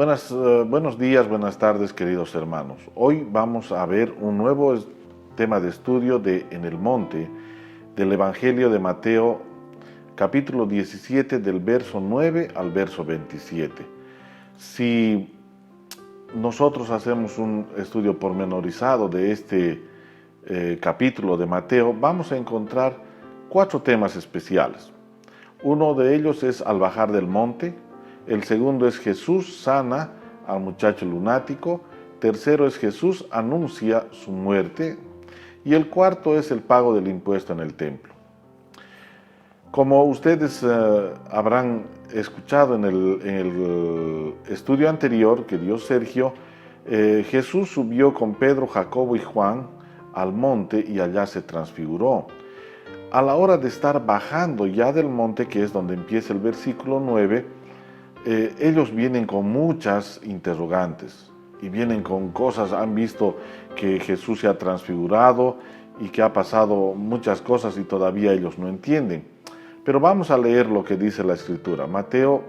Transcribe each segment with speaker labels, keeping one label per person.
Speaker 1: Buenos días, buenas tardes, queridos hermanos. Hoy vamos a ver un nuevo tema de estudio de En el Monte, del Evangelio de Mateo, capítulo 17, del verso 9 al verso 27. Si nosotros hacemos un estudio pormenorizado de este capítulo de Mateo, vamos a encontrar 4 temas especiales. Uno de ellos es al bajar del monte. El segundo es Jesús sana al muchacho lunático. Tercero es Jesús anuncia su muerte. Y el cuarto es el pago del impuesto en el templo. Como ustedes habrán escuchado en el estudio anterior que dio Sergio, Jesús subió con Pedro, Jacobo y Juan al monte y allá se transfiguró. A la hora de estar bajando ya del monte, que es donde empieza el versículo 9, ellos vienen con muchas interrogantes y vienen con cosas. Han visto que Jesús se ha transfigurado y que ha pasado muchas cosas y todavía ellos no entienden. Pero vamos a leer lo que dice la Escritura. Mateo,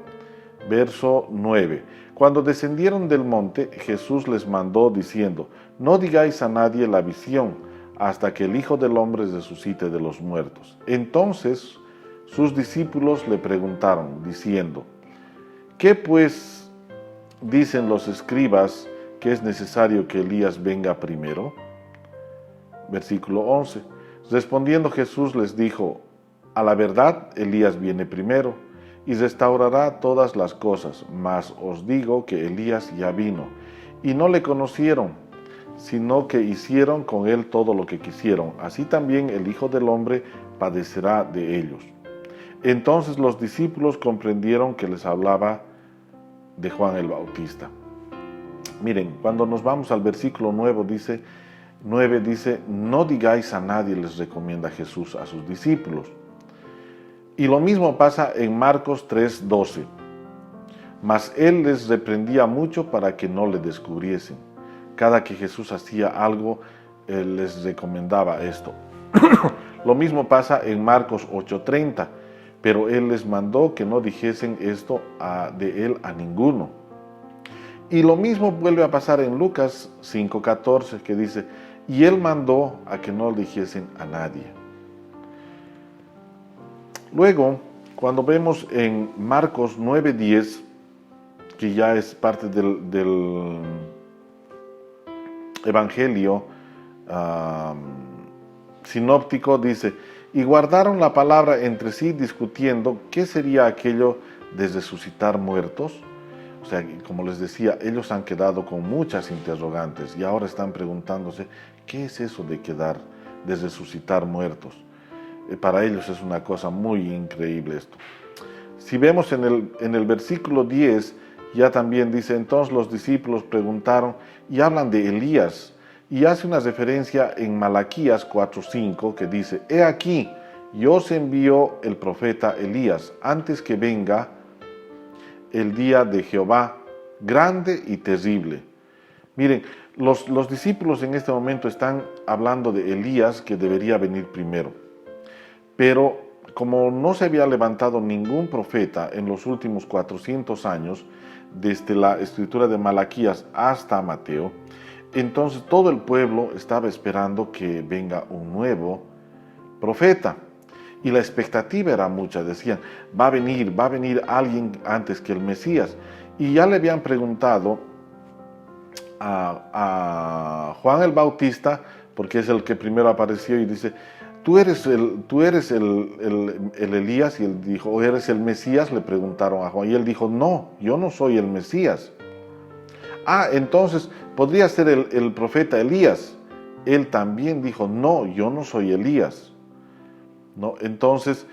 Speaker 1: verso 9. Cuando descendieron del monte, Jesús les mandó diciendo: no digáis a nadie la visión hasta que el Hijo del Hombre resucite de los muertos. Entonces sus discípulos le preguntaron, diciendo: ¿qué pues dicen los escribas que es necesario que Elías venga primero? Versículo 11. Respondiendo Jesús les dijo: a la verdad, Elías viene primero y restaurará todas las cosas, mas os digo que Elías ya vino, y no le conocieron, sino que hicieron con él todo lo que quisieron. Así también el Hijo del Hombre padecerá de ellos. Entonces los discípulos comprendieron que les hablaba de Juan el Bautista. Miren, cuando nos vamos al versículo 9 dice, no digáis a nadie, les recomienda Jesús a sus discípulos. Y lo mismo pasa en Marcos 3:12. Mas él les reprendía mucho para que no le descubriesen. Cada que Jesús hacía algo, él les recomendaba esto. Lo mismo pasa en Marcos 8:30. Pero él les mandó que no dijesen esto de él a ninguno. Y lo mismo vuelve a pasar en Lucas 5:14, que dice: y él mandó a que no dijesen a nadie. Luego, cuando vemos en Marcos 9:10, que ya es parte del Evangelio sinóptico, dice: y guardaron la palabra entre sí, discutiendo qué sería aquello de resucitar muertos. O sea, como les decía, ellos han quedado con muchas interrogantes y ahora están preguntándose: ¿qué es eso de resucitar muertos? Para ellos es una cosa muy increíble esto. Si vemos en el versículo 10, ya también dice: entonces los discípulos preguntaron, y hablan de Elías. Y hace una referencia en Malaquías 4:5 que dice: he aquí, yo os envío el profeta Elías antes que venga el día de Jehová, grande y terrible. Miren, los discípulos en este momento están hablando de Elías, que debería venir primero. Pero como no se había levantado ningún profeta en los últimos 400 años, desde la escritura de Malaquías hasta Mateo, entonces todo el pueblo estaba esperando que venga un nuevo profeta. Y la expectativa era mucha. Decían: va a venir alguien antes que el Mesías. Y ya le habían preguntado a Juan el Bautista, porque es el que primero apareció, y dice: ¿Tú eres el Elías? Y él dijo: ¿o eres el Mesías? Le preguntaron a Juan. Y él dijo: no, yo no soy el Mesías. Entonces, ¿podría ser el profeta Elías? Él también dijo: no, yo no soy Elías. ¿No? Entonces,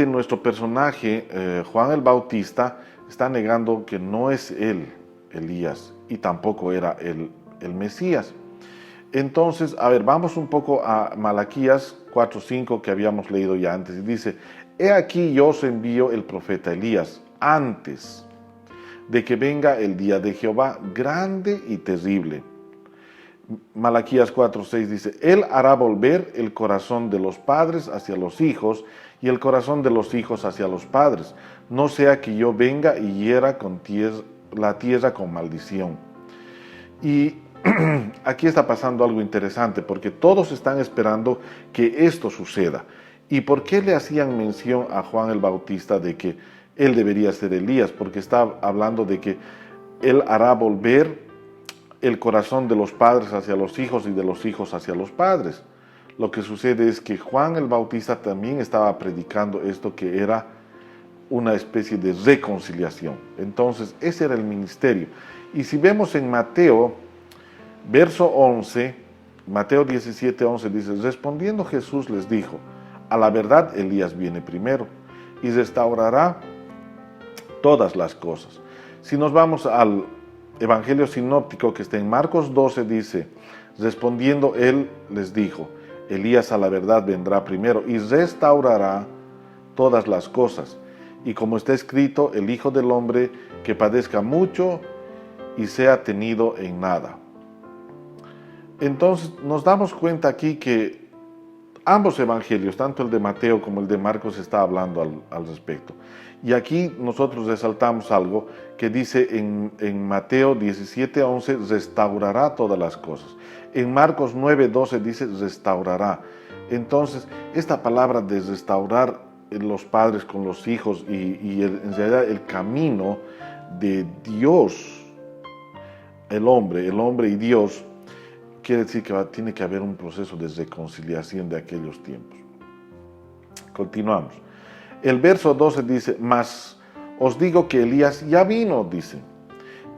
Speaker 1: nuestro personaje, Juan el Bautista, está negando que no es él, Elías, y tampoco era el Mesías. Entonces, a ver, vamos un poco a Malaquías 4:5 que habíamos leído ya antes. Y dice: he aquí yo os envío el profeta Elías antes de que venga el día de Jehová, grande y terrible. Malaquías 4:6 dice: él hará volver el corazón de los padres hacia los hijos y el corazón de los hijos hacia los padres, no sea que yo venga y hiera con la tierra con maldición. Y aquí está pasando algo interesante, porque todos están esperando que esto suceda. ¿Y por qué le hacían mención a Juan el Bautista de que él debería ser Elías? Porque está hablando de que él hará volver el corazón de los padres hacia los hijos y de los hijos hacia los padres. Lo que sucede es que Juan el Bautista también estaba predicando esto, que era una especie de reconciliación. Entonces, ese era el ministerio. Y si vemos en Mateo, verso 11, Mateo 17, 11 dice: respondiendo Jesús les dijo, a la verdad Elías viene primero y restaurará todas las cosas. Si nos vamos al Evangelio sinóptico que está en Marcos 12, dice, respondiendo él les dijo, Elías a la verdad vendrá primero y restaurará todas las cosas. Y como está escrito, el Hijo del Hombre que padezca mucho y sea tenido en nada. Entonces nos damos cuenta aquí que ambos evangelios, tanto el de Mateo como el de Marcos, está hablando al respecto. Y aquí nosotros resaltamos algo que dice en Mateo 17:11, restaurará todas las cosas. En Marcos 9:12 dice restaurará. Entonces, esta palabra de restaurar los padres con los hijos en realidad el camino de Dios, el hombre y Dios, quiere decir que tiene que haber un proceso de reconciliación de aquellos tiempos. Continuamos. El verso 12 dice, mas os digo que Elías ya vino, dice,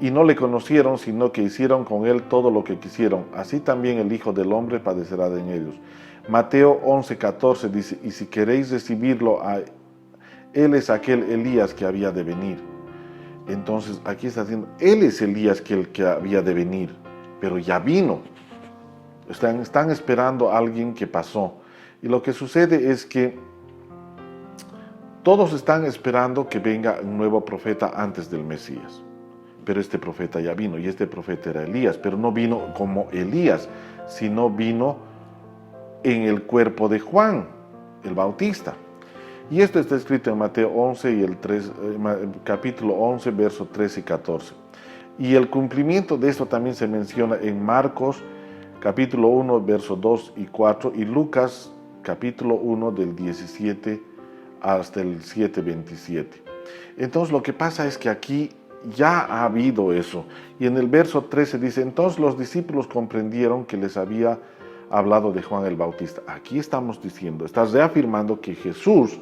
Speaker 1: y no le conocieron, sino que hicieron con él todo lo que quisieron. Así también el Hijo del Hombre padecerá de ellos. Mateo 11:14 dice, y si queréis recibirlo, él es aquel Elías que había de venir. Entonces aquí está diciendo, él es Elías el que había de venir, pero ya vino. Están esperando a alguien que pasó. Y lo que sucede es que todos están esperando que venga un nuevo profeta antes del Mesías. Pero este profeta ya vino, y este profeta era Elías, pero no vino como Elías, sino vino en el cuerpo de Juan, el Bautista. Y esto está escrito en Mateo 11 y capítulo 11, versos 13 y 14. Y el cumplimiento de esto también se menciona en Marcos, capítulo 1, versos 2 y 4, y Lucas, capítulo 1, del 17 hasta el 7:27. Entonces lo que pasa es que aquí ya ha habido eso. Y en el verso 13 dice, entonces los discípulos comprendieron que les había hablado de Juan el Bautista. Aquí estamos diciendo, estás reafirmando que Jesús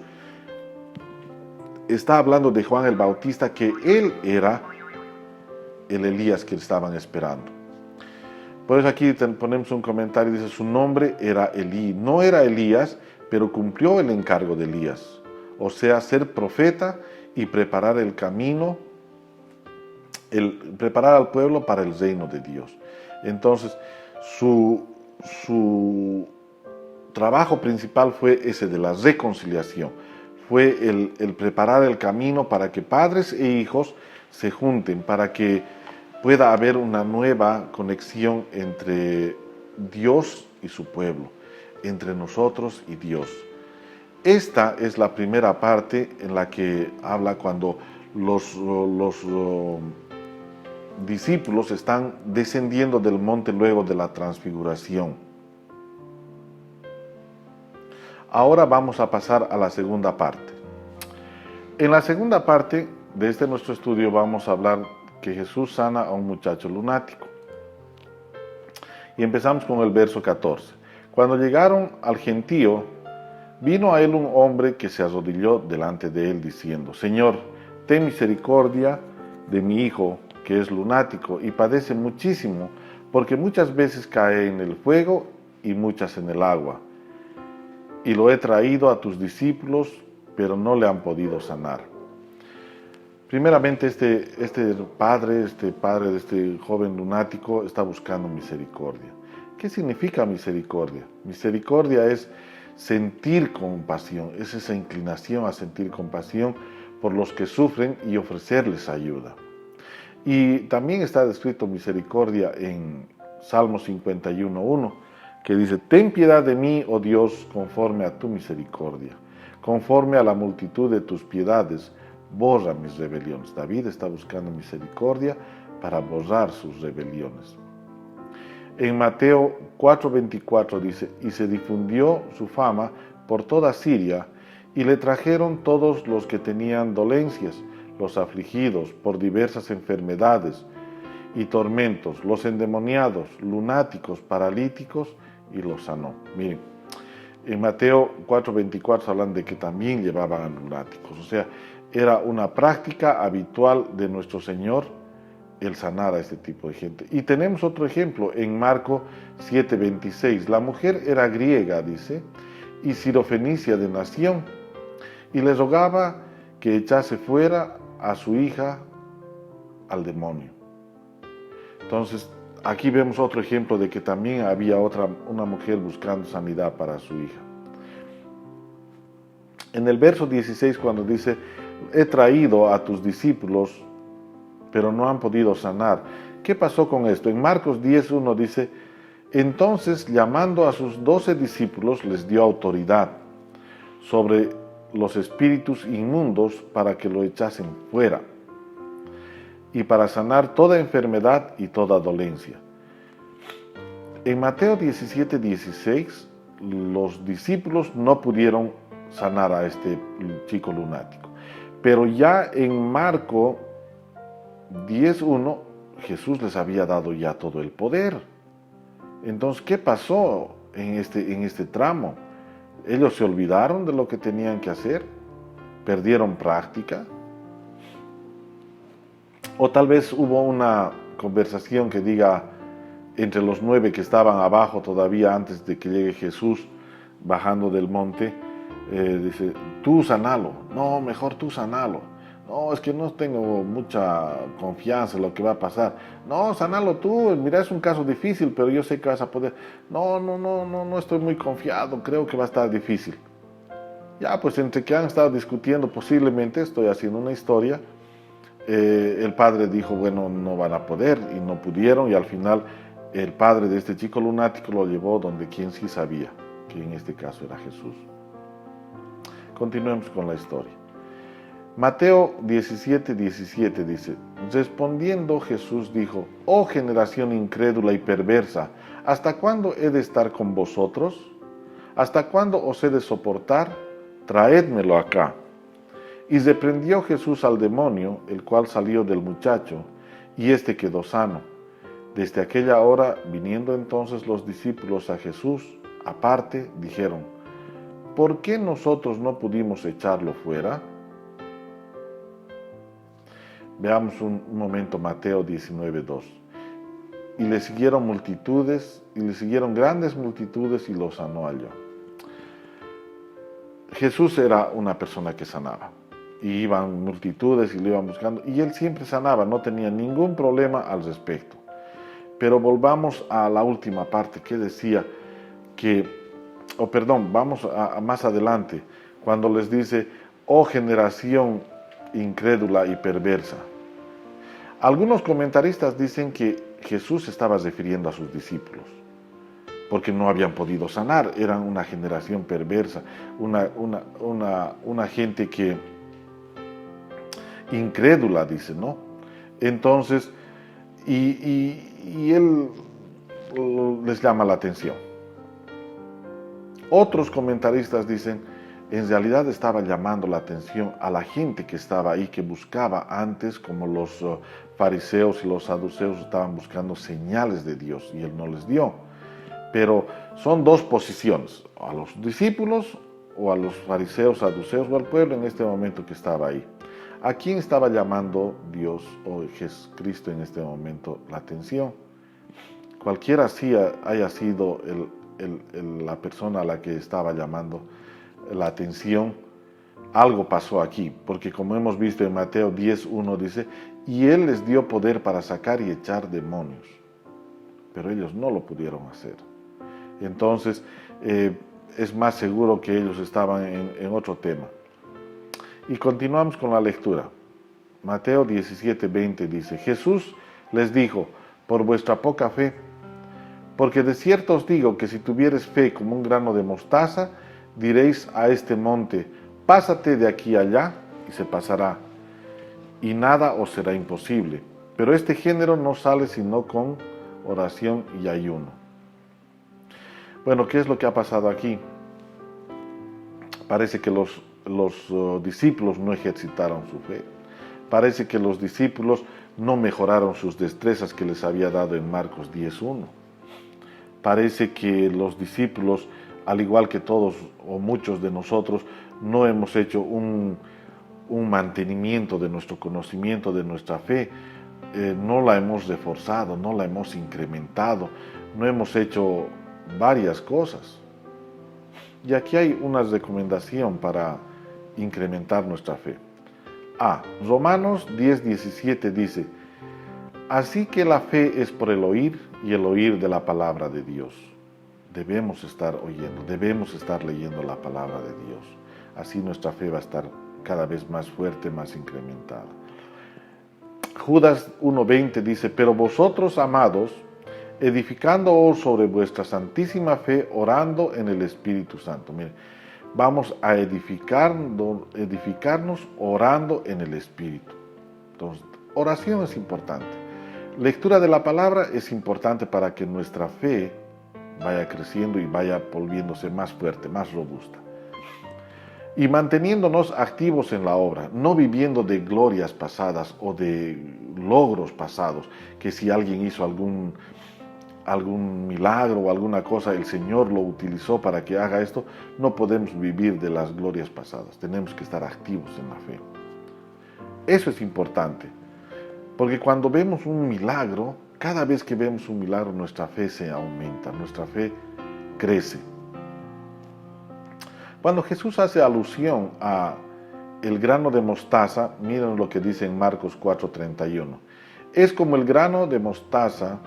Speaker 1: está hablando de Juan el Bautista, que él era el Elías que estaban esperando. Por eso aquí ponemos un comentario, dice, su nombre era Elí. No era Elías, pero cumplió el encargo de Elías. O sea, ser profeta y preparar el camino, preparar al pueblo para el reino de Dios. Entonces, su trabajo principal fue ese de la reconciliación. Fue el preparar el camino para que padres e hijos se junten, para que pueda haber una nueva conexión entre Dios y su pueblo, entre nosotros y Dios. Esta es la primera parte en la que habla cuando los discípulos están descendiendo del monte luego de la transfiguración. Ahora vamos a pasar a la segunda parte. En la segunda parte de nuestro estudio vamos a hablar que Jesús sana a un muchacho lunático. Y empezamos con el verso 14. Cuando llegaron al gentío, vino a él un hombre que se arrodilló delante de él diciendo, Señor, ten misericordia de mi hijo, que es lunático y padece muchísimo, porque muchas veces cae en el fuego y muchas en el agua. Y lo he traído a tus discípulos, pero no le han podido sanar. Primeramente, este padre de este joven lunático está buscando misericordia. ¿Qué significa misericordia? Misericordia es sentir compasión, es esa inclinación a sentir compasión por los que sufren y ofrecerles ayuda. Y también está descrito misericordia en Salmo 51:1, que dice, ten piedad de mí, oh Dios, conforme a tu misericordia, conforme a la multitud de tus piedades, borra mis rebeliones. David está buscando misericordia para borrar sus rebeliones. En Mateo 4:24 dice, y se difundió su fama por toda Siria, y le trajeron todos los que tenían dolencias, los afligidos por diversas enfermedades y tormentos, los endemoniados, lunáticos, paralíticos, y los sanó. Miren, en Mateo 4:24 hablan de que también llevaban a lunáticos, o sea, era una práctica habitual de nuestro Señor el sanar a este tipo de gente. Y tenemos otro ejemplo en Marcos 7:26. La mujer era griega, dice, y sirofenicia de nación, y le rogaba que echase fuera a su hija al demonio. Entonces, aquí vemos otro ejemplo de que también había una mujer buscando sanidad para su hija. En el verso 16, cuando dice, he traído a tus discípulos, pero no han podido sanar. ¿Qué pasó con esto? En Marcos 10:1 dice, entonces llamando a sus 12 discípulos les dio autoridad sobre los espíritus inmundos para que lo echasen fuera y para sanar toda enfermedad y toda dolencia. En Mateo 17:16 los discípulos no pudieron sanar a este chico lunático, pero ya en Marcos 10:1 Jesús les había dado ya todo el poder. Entonces, ¿qué pasó en este tramo? Ellos se olvidaron de lo que tenían que hacer, perdieron práctica, o tal vez hubo una conversación que diga entre los 9 que estaban abajo todavía antes de que llegue Jesús bajando del monte, dice, tú sanalo, no, mejor tú sanalo. No, es que no tengo mucha confianza en lo que va a pasar. No, sanalo tú, mira, es un caso difícil, pero yo sé que vas a poder. No estoy muy confiado, creo que va a estar difícil. Ya, pues entre que han estado discutiendo, posiblemente, estoy haciendo una historia, el padre dijo, bueno, no van a poder, y no pudieron, y al final el padre de este chico lunático lo llevó donde quien sí sabía, que en este caso era Jesús. Continuemos con la historia. Mateo 17:17 dice, respondiendo Jesús dijo, oh generación incrédula y perversa, ¿hasta cuándo he de estar con vosotros? ¿Hasta cuándo os he de soportar? Traédmelo acá. Y reprendió Jesús al demonio, el cual salió del muchacho, y éste quedó sano. Desde aquella hora, viniendo entonces los discípulos a Jesús, aparte, dijeron, ¿por qué nosotros no pudimos echarlo fuera? Veamos un momento Mateo 19:2. Y le siguieron multitudes, y le siguieron grandes multitudes, y lo sanó allá. Jesús era una persona que sanaba, y iban multitudes y lo iban buscando, y él siempre sanaba, no tenía ningún problema al respecto. Pero volvamos a la última parte que decía que, vamos a más adelante, cuando les dice, oh generación incrédula y perversa. Algunos comentaristas dicen que Jesús estaba refiriendo a sus discípulos, porque no habían podido sanar, eran una generación perversa, una gente que incrédula, dice, ¿no? Entonces, y él les llama la atención. Otros comentaristas dicen, en realidad estaba llamando la atención a la gente que estaba ahí, que buscaba antes, como los fariseos y los saduceos estaban buscando señales de Dios, y él no les dio. Pero son dos posiciones, a los discípulos o a los fariseos, saduceos o al pueblo en este momento que estaba ahí. ¿A quién estaba llamando Dios o Jesucristo en este momento la atención? Cualquiera sí haya sido la persona a la que estaba llamando la atención, algo pasó aquí, porque como hemos visto en Mateo 10:1 dice, y él les dio poder para sacar y echar demonios, pero ellos no lo pudieron hacer. Entonces, es más seguro que ellos estaban en otro tema. Y continuamos con la lectura. Mateo 17:20 dice, Jesús les dijo, por vuestra poca fe, porque de cierto os digo que si tuvieres fe como un grano de mostaza, diréis a este monte, pásate de aquí allá, y se pasará, y nada os será imposible. Pero este género no sale sino con oración y ayuno. Bueno, ¿qué es lo que ha pasado aquí? Parece que los discípulos no ejercitaron su fe. Parece que los discípulos no mejoraron sus destrezas que les había dado en Marcos 10:1. Parece que los discípulos, al igual que todos o muchos de nosotros, no hemos hecho un mantenimiento de nuestro conocimiento, de nuestra fe. No la hemos reforzado, no la hemos incrementado, no hemos hecho varias cosas. Y aquí hay una recomendación para incrementar nuestra fe. Romanos 10:17 dice: así que la fe es por el oír y el oír de la palabra de Dios. Debemos estar oyendo, debemos estar leyendo la palabra de Dios. Así nuestra fe va a estar cada vez más fuerte, más incrementada. Judas 1:20 dice: pero vosotros, amados, edificándoos sobre vuestra santísima fe, orando en el Espíritu Santo. Mire, vamos a edificarnos orando en el Espíritu. Entonces, oración es importante. Lectura de la palabra es importante para que nuestra fe vaya creciendo y vaya volviéndose más fuerte, más robusta. Y manteniéndonos activos en la obra, no viviendo de glorias pasadas o de logros pasados, que si alguien hizo algún milagro o alguna cosa, el Señor lo utilizó para que haga esto. No podemos vivir de las glorias pasadas, tenemos que estar activos en la fe. Eso es importante, porque cuando vemos un milagro, cada vez que vemos un milagro, nuestra fe se aumenta, nuestra fe crece. Cuando Jesús hace alusión a el grano de mostaza, miren lo que dice en Marcos 4:31. Es como el grano de mostaza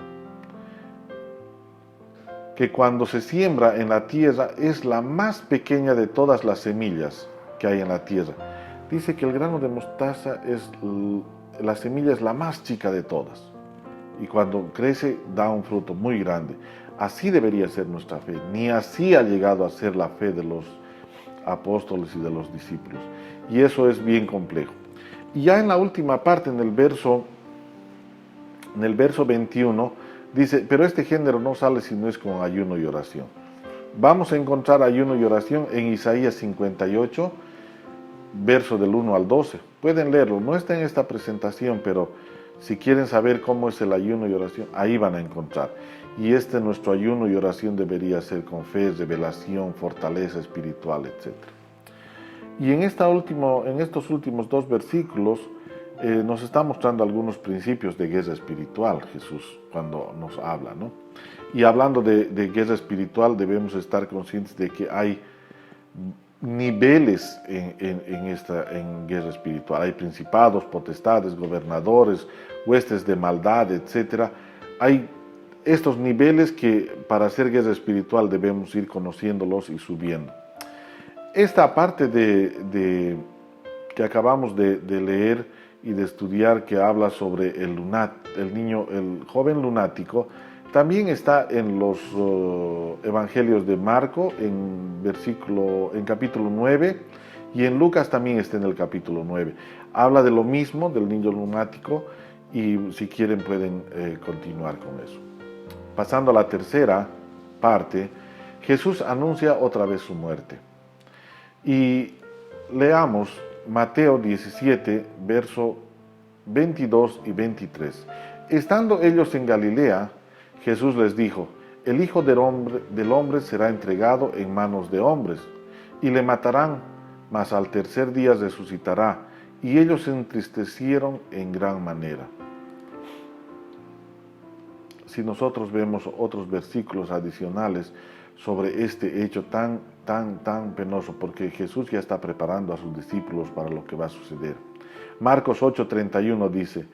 Speaker 1: que cuando se siembra en la tierra es la más pequeña de todas las semillas que hay en la tierra. Dice que el grano de mostaza la semilla es la más chica de todas. Y cuando crece da un fruto muy grande. Así debería ser nuestra fe. Ni así ha llegado a ser la fe de los apóstoles y de los discípulos. Y eso es bien complejo. Y ya en la última parte, en el verso 21, dice: pero este género no sale si no es con ayuno y oración. Vamos a encontrar ayuno y oración en Isaías 58, verso del 1 al 12. Pueden leerlo, no está en esta presentación, pero si quieren saber cómo es el ayuno y oración, ahí van a encontrar. Y nuestro ayuno y oración debería ser con fe, revelación, fortaleza espiritual, etc. Y en estos últimos dos versículos nos está mostrando algunos principios de guerra espiritual, Jesús, cuando nos habla, ¿no? Y hablando de guerra espiritual, debemos estar conscientes de que hay niveles en guerra espiritual. Hay principados, potestades, gobernadores, huestes de maldad, etc. Hay estos niveles que para hacer guerra espiritual debemos ir conociéndolos y subiendo. Esta parte que acabamos de leer y de estudiar, que habla sobre el joven lunático, también está en los evangelios de Marco, en capítulo 9, y en Lucas también está en el capítulo 9. Habla de lo mismo, del niño lunático, y si quieren pueden continuar con eso. Pasando a la tercera parte, Jesús anuncia otra vez su muerte. Y leamos Mateo 17, verso 22 y 23. Estando ellos en Galilea, Jesús les dijo: el Hijo del Hombre será entregado en manos de hombres, y le matarán, mas al tercer día resucitará. Y ellos se entristecieron en gran manera. Si nosotros vemos otros versículos adicionales sobre este hecho tan penoso, porque Jesús ya está preparando a sus discípulos para lo que va a suceder. Marcos 8:31 dice: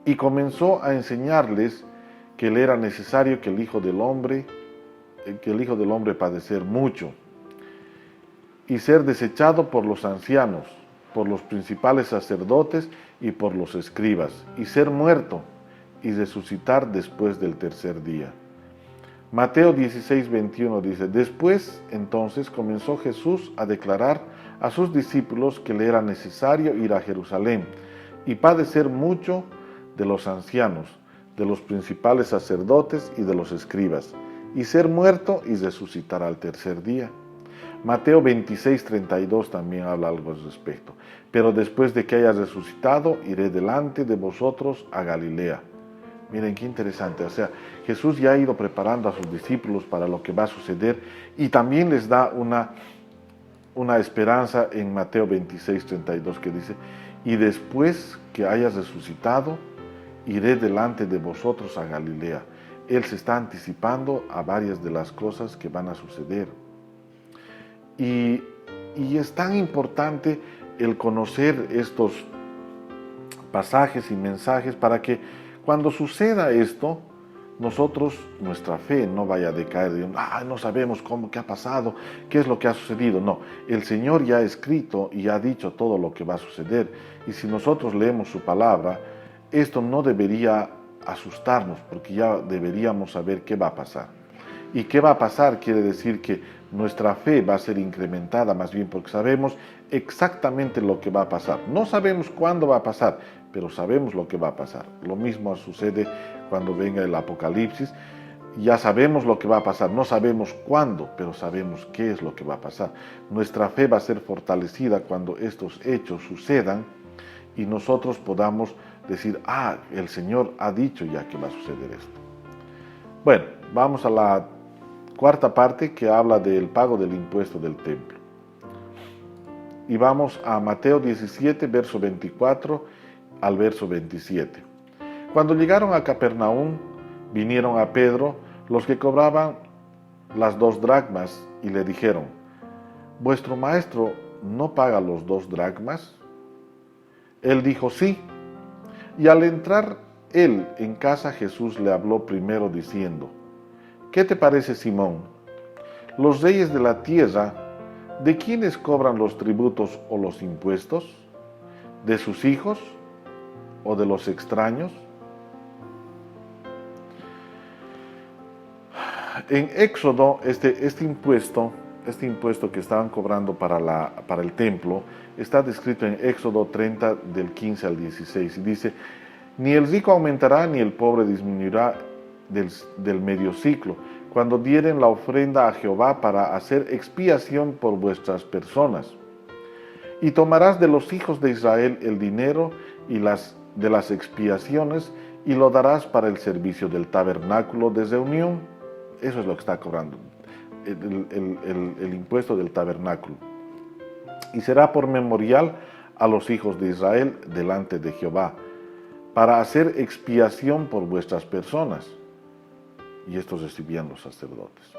Speaker 1: y comenzó a enseñarles que le era necesario que el Hijo del Hombre padecer mucho y ser desechado por los ancianos, por los principales sacerdotes y por los escribas, y ser muerto y resucitar después del tercer día. Mateo 16:21 dice: después entonces comenzó Jesús a declarar a sus discípulos que le era necesario ir a Jerusalén y padecer mucho de los ancianos, de los principales sacerdotes y de los escribas, y ser muerto y resucitar al tercer día. Mateo 26:32 también habla algo al respecto. Pero después de que haya resucitado, iré delante de vosotros a Galilea. Miren qué interesante, o sea, Jesús ya ha ido preparando a sus discípulos para lo que va a suceder y también les da una esperanza en Mateo 26:32 que dice, y después que haya resucitado, iré delante de vosotros a Galilea. Él se está anticipando a varias de las cosas que van a suceder. Y es tan importante el conocer estos pasajes y mensajes para que cuando suceda esto, nosotros, nuestra fe no vaya a decaer, no sabemos qué ha pasado, qué es lo que ha sucedido. No, el Señor ya ha escrito y ha dicho todo lo que va a suceder. Y si nosotros leemos su palabra, esto no debería asustarnos, porque ya deberíamos saber qué va a pasar. ¿Y qué va a pasar? Quiere decir que nuestra fe va a ser incrementada, más bien porque sabemos exactamente lo que va a pasar. No sabemos cuándo va a pasar, pero sabemos lo que va a pasar. Lo mismo sucede cuando venga el Apocalipsis. Ya sabemos lo que va a pasar, no sabemos cuándo, pero sabemos qué es lo que va a pasar. Nuestra fe va a ser fortalecida cuando estos hechos sucedan y nosotros podamos decir, el Señor ha dicho ya que va a suceder esto. Bueno, vamos a la cuarta parte que habla del pago del impuesto del templo. Y vamos a Mateo 17, verso 24 al verso 27. Cuando llegaron a Capernaum, vinieron a Pedro los que cobraban las 2 dracmas y le dijeron, ¿vuestro maestro no paga los 2 dracmas? Él dijo, sí. Y al entrar él en casa, Jesús le habló primero diciendo, ¿qué te parece, Simón? Los reyes de la tierra, ¿de quiénes cobran los tributos o los impuestos? ¿De sus hijos o de los extraños? En Éxodo, este impuesto que estaban cobrando para el templo, está descrito en Éxodo 30 del 15 al 16 y dice, ni el rico aumentará ni el pobre disminuirá del medio ciclo, cuando dieren la ofrenda a Jehová para hacer expiación por vuestras personas. Y tomarás de los hijos de Israel el dinero y de las expiaciones y lo darás para el servicio del tabernáculo de reunión. Eso es lo que está cobrando, el impuesto del tabernáculo. Y será por memorial a los hijos de Israel delante de Jehová, para hacer expiación por vuestras personas. Y estos recibían los sacerdotes.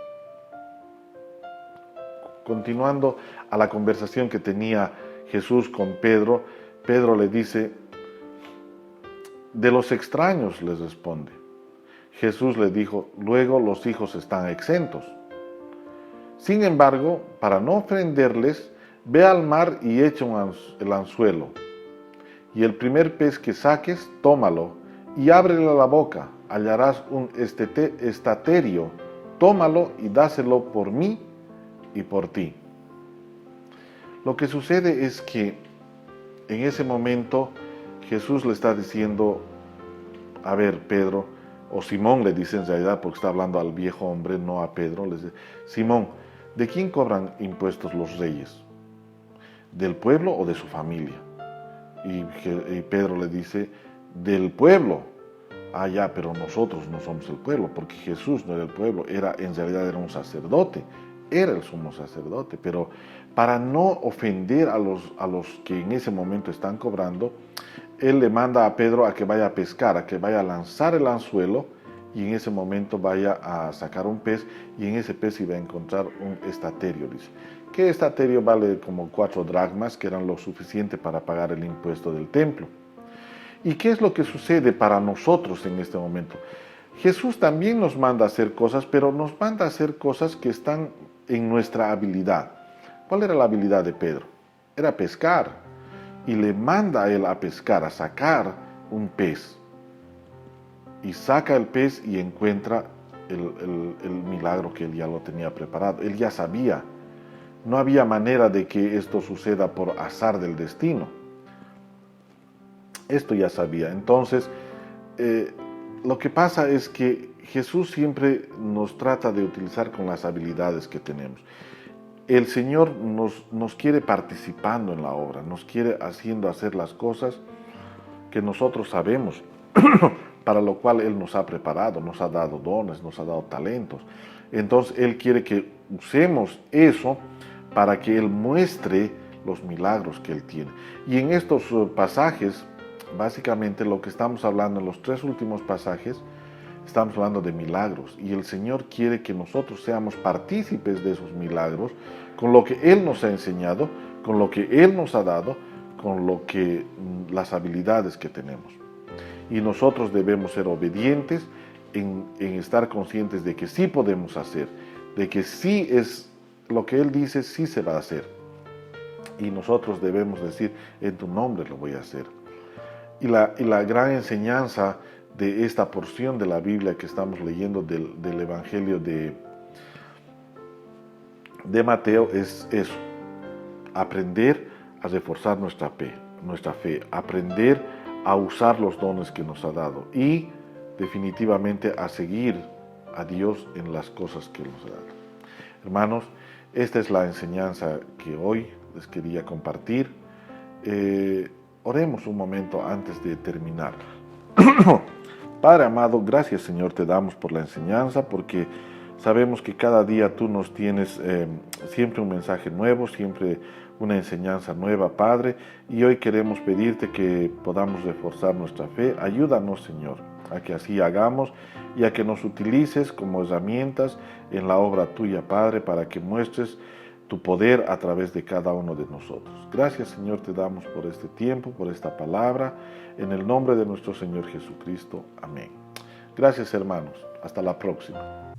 Speaker 1: Continuando a la conversación que tenía Jesús con Pedro, Pedro le dice, de los extraños les responde. Jesús le dijo, luego los hijos están exentos. Sin embargo, para no ofenderles, ve al mar y echa el anzuelo. Y el primer pez que saques, tómalo y ábrele la boca. Hallarás un estaterio, tómalo y dáselo por mí y por ti. Lo que sucede es que en ese momento Jesús le está diciendo, a ver, Pedro, o Simón le dice en realidad, porque está hablando al viejo hombre, no a Pedro, le dice, Simón, ¿de quién cobran impuestos los reyes? ¿Del pueblo o de su familia? Y Pedro le dice, del pueblo. Ya, pero nosotros no somos el pueblo, porque Jesús no era el pueblo, en realidad era un sacerdote, era el sumo sacerdote, pero para no ofender a los que en ese momento están cobrando, él le manda a Pedro a que vaya a pescar, a que vaya a lanzar el anzuelo, y en ese momento vaya a sacar un pez, y en ese pez iba a encontrar un estaterio, dice. Que estaterio vale como 4 dracmas, que eran lo suficiente para pagar el impuesto del templo. ¿Y qué es lo que sucede para nosotros en este momento? Jesús también nos manda a hacer cosas, pero nos manda a hacer cosas que están en nuestra habilidad. ¿Cuál era la habilidad de Pedro? Era pescar. Y le manda a él a pescar, a sacar un pez. Y saca el pez y encuentra el milagro que él ya lo tenía preparado. Él ya sabía. No había manera de que esto suceda por azar del destino. Esto ya sabía. Entonces, lo que pasa es que Jesús siempre nos trata de utilizar con las habilidades que tenemos. El Señor nos quiere participando en la obra, nos quiere haciendo hacer las cosas que nosotros sabemos, para lo cual Él nos ha preparado, nos ha dado dones, nos ha dado talentos. Entonces Él quiere que usemos eso para que Él muestre los milagros que Él tiene. Y en estos pasajes, básicamente lo que estamos hablando en los 3 últimos pasajes, estamos hablando de milagros, y el Señor quiere que nosotros seamos partícipes de esos milagros, con lo que Él nos ha enseñado, con lo que Él nos ha dado, con lo que las habilidades que tenemos. Y nosotros debemos ser obedientes en estar conscientes de que sí podemos hacer, de que sí es lo que Él dice, sí se va a hacer. Y nosotros debemos decir, en tu nombre lo voy a hacer. Y la gran enseñanza de esta porción de la Biblia que estamos leyendo del Evangelio de Mateo es eso: aprender a reforzar nuestra fe, aprender a usar los dones que nos ha dado y definitivamente a seguir a Dios en las cosas que nos ha dado. Hermanos, esta es la enseñanza que hoy les quería compartir. Oremos un momento antes de terminar. Padre amado, gracias Señor te damos por la enseñanza, porque sabemos que cada día tú nos tienes siempre un mensaje nuevo, siempre una enseñanza nueva, Padre, y hoy queremos pedirte que podamos reforzar nuestra fe. Ayúdanos, Señor, a que así hagamos y a que nos utilices como herramientas en la obra tuya, Padre, para que muestres tu poder a través de cada uno de nosotros. Gracias, Señor, te damos por este tiempo, por esta palabra, en el nombre de nuestro Señor Jesucristo. Amén. Gracias, hermanos. Hasta la próxima.